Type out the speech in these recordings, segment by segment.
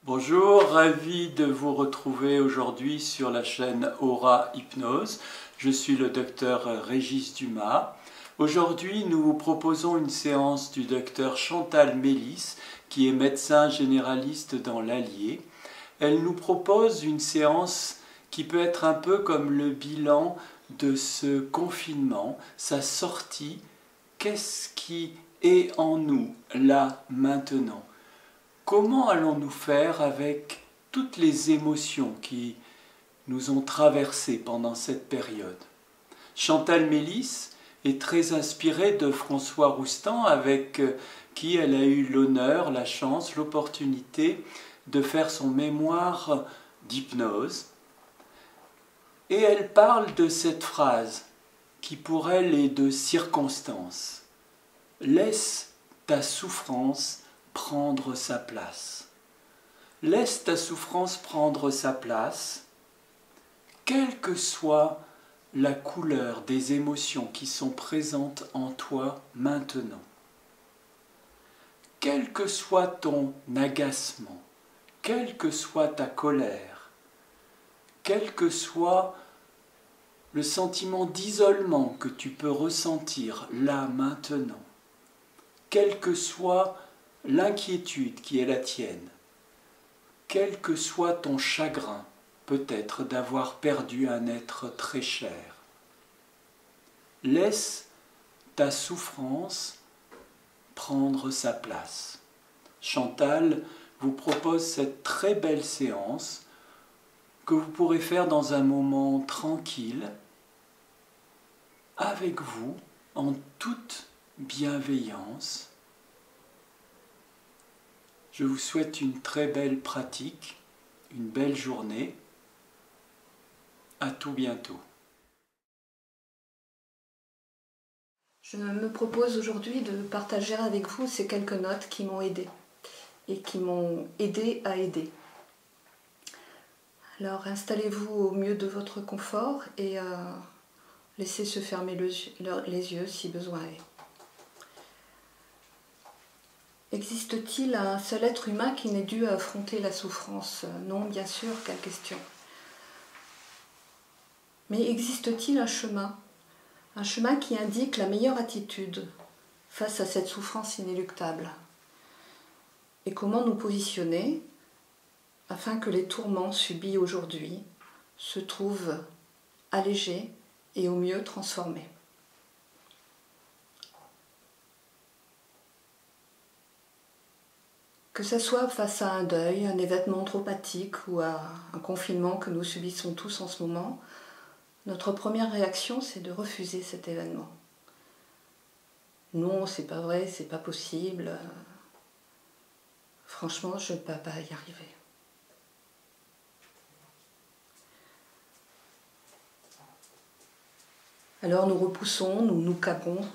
Bonjour, ravi de vous retrouver aujourd'hui sur la chaîne Aura Hypnose. Je suis le docteur Régis Dumas. Aujourd'hui, nous vous proposons une séance du docteur Chantal Mélis, qui est médecin généraliste dans l'Allier. Elle nous propose une séance qui peut être un peu comme le bilan de ce confinement, sa sortie. Qu'est-ce qui est en nous, là, maintenant ? Comment allons-nous faire avec toutes les émotions qui nous ont traversées pendant cette période? Chantal Mélis est très inspirée de François Roustan, avec qui elle a eu l'honneur, la chance, l'opportunité de faire son mémoire d'hypnose. Et elle parle de cette phrase qui pour elle est de circonstance. Laisse ta souffrance prendre sa place. Laisse ta souffrance prendre sa place, quelle que soit la couleur des émotions qui sont présentes en toi maintenant. Quel que soit ton agacement, quelle que soit ta colère, quel que soit le sentiment d'isolement que tu peux ressentir là maintenant, quelle que soit l'inquiétude qui est la tienne, quel que soit ton chagrin, peut-être d'avoir perdu un être très cher, laisse ta souffrance prendre sa place. Chantal vous propose cette très belle séance que vous pourrez faire dans un moment tranquille, avec vous, en toute bienveillance. Je vous souhaite une très belle pratique, une belle journée. À tout bientôt. Je me propose aujourd'hui de partager avec vous ces quelques notes qui m'ont aidé et qui m'ont aidé à aider. Alors installez-vous au mieux de votre confort et laissez se fermer les yeux si besoin est. Existe-t-il un seul être humain qui n'ait dû affronter la souffrance? Non, bien sûr, quelle question. Mais existe-t-il un chemin qui indique la meilleure attitude face à cette souffrance inéluctable? Et comment nous positionner afin que les tourments subis aujourd'hui se trouvent allégés et au mieux transformés? Que ce soit face à un deuil, un événement traumatique ou à un confinement que nous subissons tous en ce moment, notre première réaction, c'est de refuser cet événement. Non, c'est pas vrai, c'est pas possible. Franchement, je ne peux pas y arriver. Alors nous repoussons, nous nous cabrons,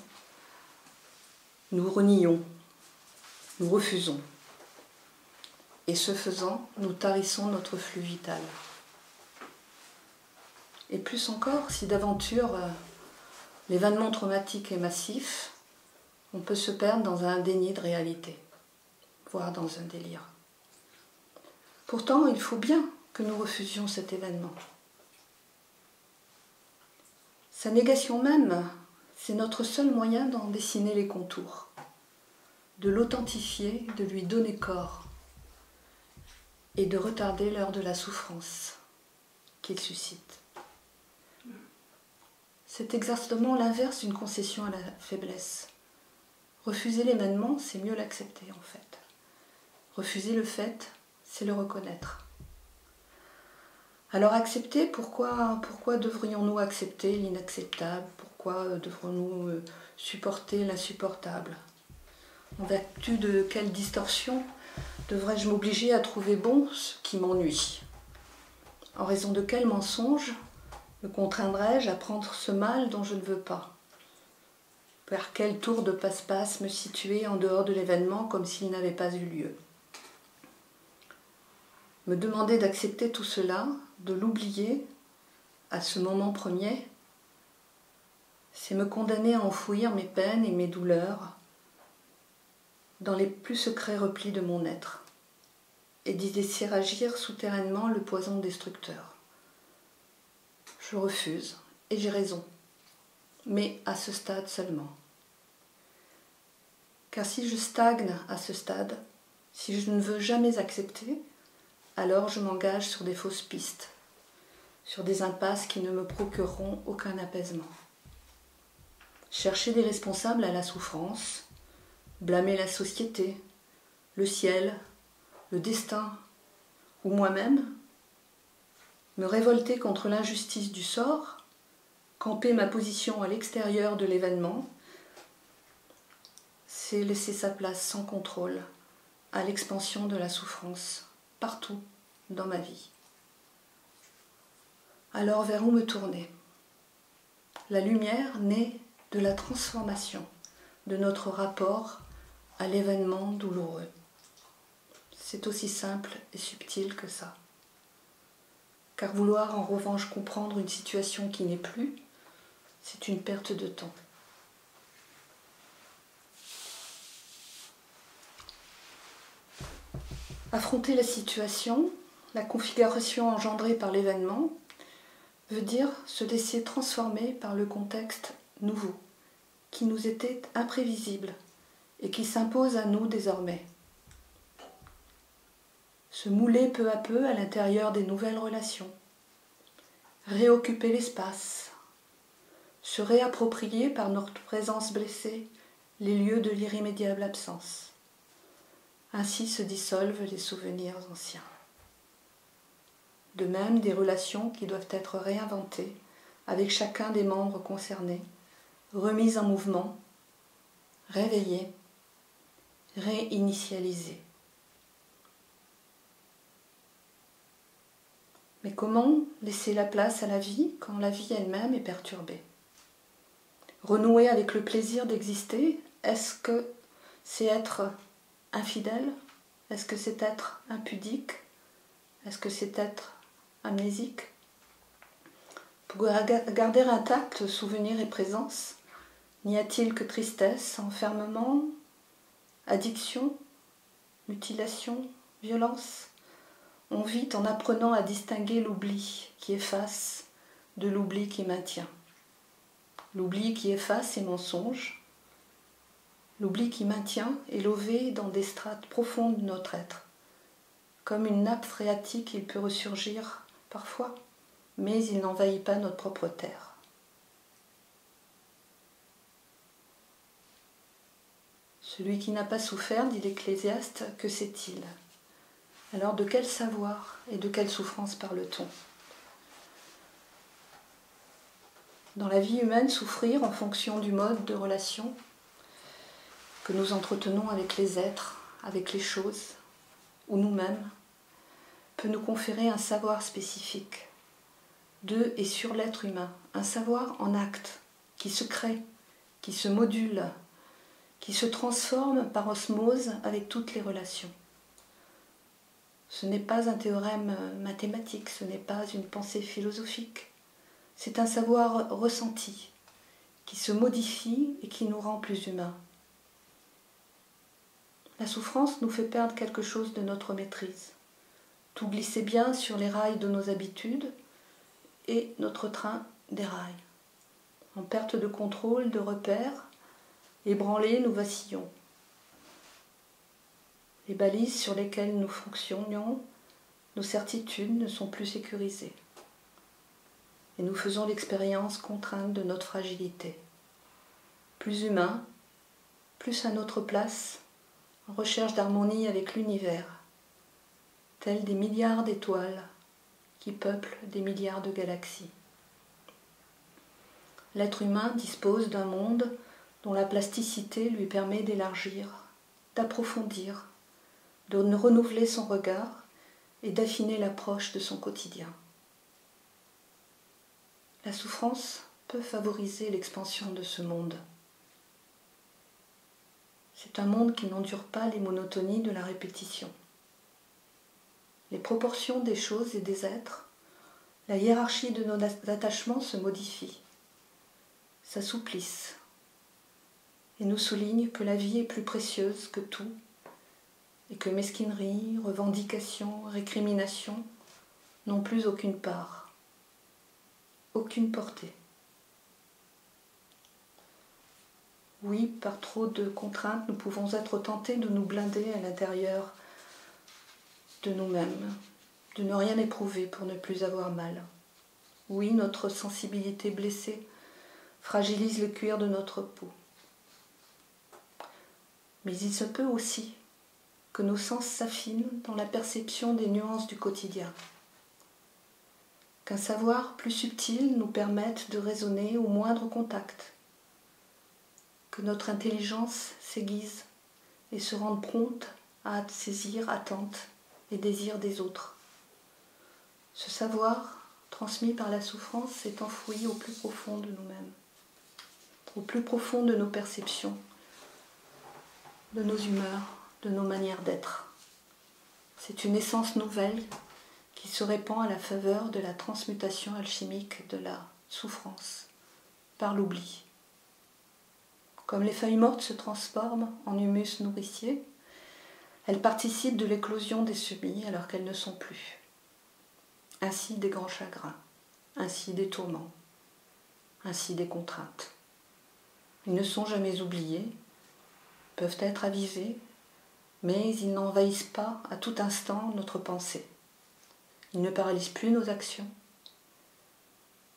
nous renions, nous refusons. Et ce faisant, nous tarissons notre flux vital. Et plus encore, si d'aventure l'événement traumatique est massif, on peut se perdre dans un déni de réalité, voire dans un délire. Pourtant, il faut bien que nous refusions cet événement. Sa négation même, c'est notre seul moyen d'en dessiner les contours, de l'authentifier, de lui donner corps et de retarder l'heure de la souffrance qu'il suscite. C'est exactement l'inverse d'une concession à la faiblesse. Refuser l'événement, c'est mieux l'accepter en fait. Refuser le fait, c'est le reconnaître. Alors accepter, pourquoi devrions-nous accepter l'inacceptable? Pourquoi devrions-nous supporter l'insupportable? En vertu de quelle distorsion devrais-je m'obliger à trouver bon ce qui m'ennuie? En raison de quel mensonge me contraindrais-je à prendre ce mal dont je ne veux pas? Vers quel tour de passe-passe me situer en dehors de l'événement comme s'il n'avait pas eu lieu? Me demander d'accepter tout cela, de l'oublier à ce moment premier, c'est me condamner à enfouir mes peines et mes douleurs dans les plus secrets replis de mon être. et d'y laisser agir souterrainement le poison destructeur. Je refuse, et j'ai raison, mais à ce stade seulement. Car si je stagne à ce stade, si je ne veux jamais accepter, alors je m'engage sur des fausses pistes, sur des impasses qui ne me procureront aucun apaisement. Chercher des responsables à la souffrance, blâmer la société, le ciel, le destin ou moi-même, me révolter contre l'injustice du sort, camper ma position à l'extérieur de l'événement, c'est laisser sa place sans contrôle à l'expansion de la souffrance partout dans ma vie. Alors vers où me tourner? La lumière naît de la transformation de notre rapport à l'événement douloureux. C'est aussi simple et subtil que ça. Car vouloir en revanche comprendre une situation qui n'est plus, c'est une perte de temps. Affronter la situation, la configuration engendrée par l'événement, veut dire se laisser transformer par le contexte nouveau, qui nous était imprévisible et qui s'impose à nous désormais. Se mouler peu à peu à l'intérieur des nouvelles relations, réoccuper l'espace, se réapproprier par notre présence blessée les lieux de l'irrémédiable absence. Ainsi se dissolvent les souvenirs anciens. De même, des relations qui doivent être réinventées avec chacun des membres concernés, remises en mouvement, réveillées, réinitialisées. Mais comment laisser la place à la vie quand la vie elle-même est perturbée? Renouer avec le plaisir d'exister, est-ce que c'est être infidèle? Est-ce que c'est être impudique? Est-ce que c'est être amnésique? Pour garder intact souvenir et présence, n'y a-t-il que tristesse, enfermement, addiction, mutilation, violence? On vit en apprenant à distinguer l'oubli qui efface de l'oubli qui maintient. L'oubli qui efface est mensonge. L'oubli qui maintient est lové dans des strates profondes de notre être. Comme une nappe phréatique, il peut ressurgir parfois, mais il n'envahit pas notre propre terre. Celui qui n'a pas souffert, dit l'Ecclésiaste, que sait-il? Alors de quel savoir et de quelle souffrance parle-t-on? Dans la vie humaine, souffrir en fonction du mode de relation que nous entretenons avec les êtres, avec les choses, ou nous-mêmes, peut nous conférer un savoir spécifique de et sur l'être humain, un savoir en acte, qui se crée, qui se module, qui se transforme par osmose avec toutes les relations. Ce n'est pas un théorème mathématique, ce n'est pas une pensée philosophique, c'est un savoir ressenti, qui se modifie et qui nous rend plus humains. La souffrance nous fait perdre quelque chose de notre maîtrise. Tout glisser bien sur les rails de nos habitudes et notre train déraille. En perte de contrôle, de repères, ébranlés, nous vacillons. Les balises sur lesquelles nous fonctionnions, nos certitudes ne sont plus sécurisées. Et nous faisons l'expérience contrainte de notre fragilité. Plus humains, plus à notre place, en recherche d'harmonie avec l'univers, tels des milliards d'étoiles qui peuplent des milliards de galaxies. L'être humain dispose d'un monde dont la plasticité lui permet d'élargir, d'approfondir, de renouveler son regard et d'affiner l'approche de son quotidien. La souffrance peut favoriser l'expansion de ce monde. C'est un monde qui n'endure pas les monotonies de la répétition. Les proportions des choses et des êtres, la hiérarchie de nos attachements se modifient, s'assouplissent et nous soulignent que la vie est plus précieuse que tout et que mesquinerie, revendication, récrimination n'ont plus aucune part, aucune portée. Oui, par trop de contraintes, nous pouvons être tentés de nous blinder à l'intérieur de nous-mêmes, de ne rien éprouver pour ne plus avoir mal. Oui, notre sensibilité blessée fragilise le cuir de notre peau. Mais il se peut aussi que nos sens s'affinent dans la perception des nuances du quotidien, qu'un savoir plus subtil nous permette de raisonner au moindre contact, que notre intelligence s'aiguise et se rende prompte à saisir attentes et désirs des autres. Ce savoir, transmis par la souffrance, s'est enfoui au plus profond de nous-mêmes, au plus profond de nos perceptions, de nos humeurs, de nos manières d'être. C'est une essence nouvelle qui se répand à la faveur de la transmutation alchimique de la souffrance par l'oubli. Comme les feuilles mortes se transforment en humus nourricier, elles participent de l'éclosion des semis alors qu'elles ne sont plus. Ainsi des grands chagrins, ainsi des tourments, ainsi des contraintes. Ils ne sont jamais oubliés, peuvent être avisés, mais ils n'envahissent pas à tout instant notre pensée. Ils ne paralysent plus nos actions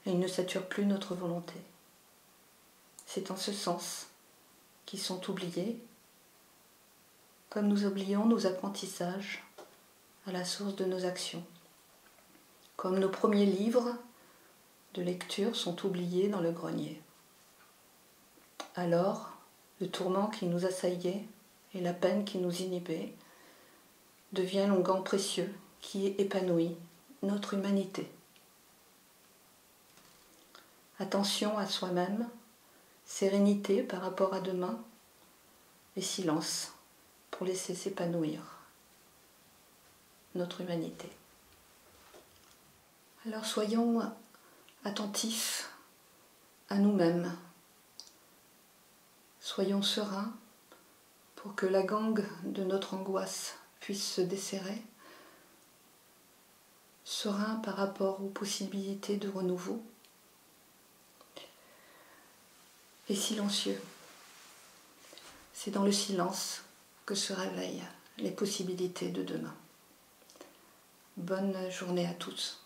et ils ne saturent plus notre volonté. C'est en ce sens qu'ils sont oubliés, comme nous oublions nos apprentissages à la source de nos actions. Comme nos premiers livres de lecture sont oubliés dans le grenier. Alors, le tourment qui nous assaillait et la peine qui nous inhibait devient l'onguent précieux qui épanouit notre humanité. Attention à soi-même, sérénité par rapport à demain et silence pour laisser s'épanouir notre humanité. Alors soyons attentifs à nous-mêmes, soyons sereins pour que la gangue de notre angoisse puisse se desserrer, sereins par rapport aux possibilités de renouveau, et silencieux. C'est dans le silence que se réveillent les possibilités de demain. Bonne journée à tous.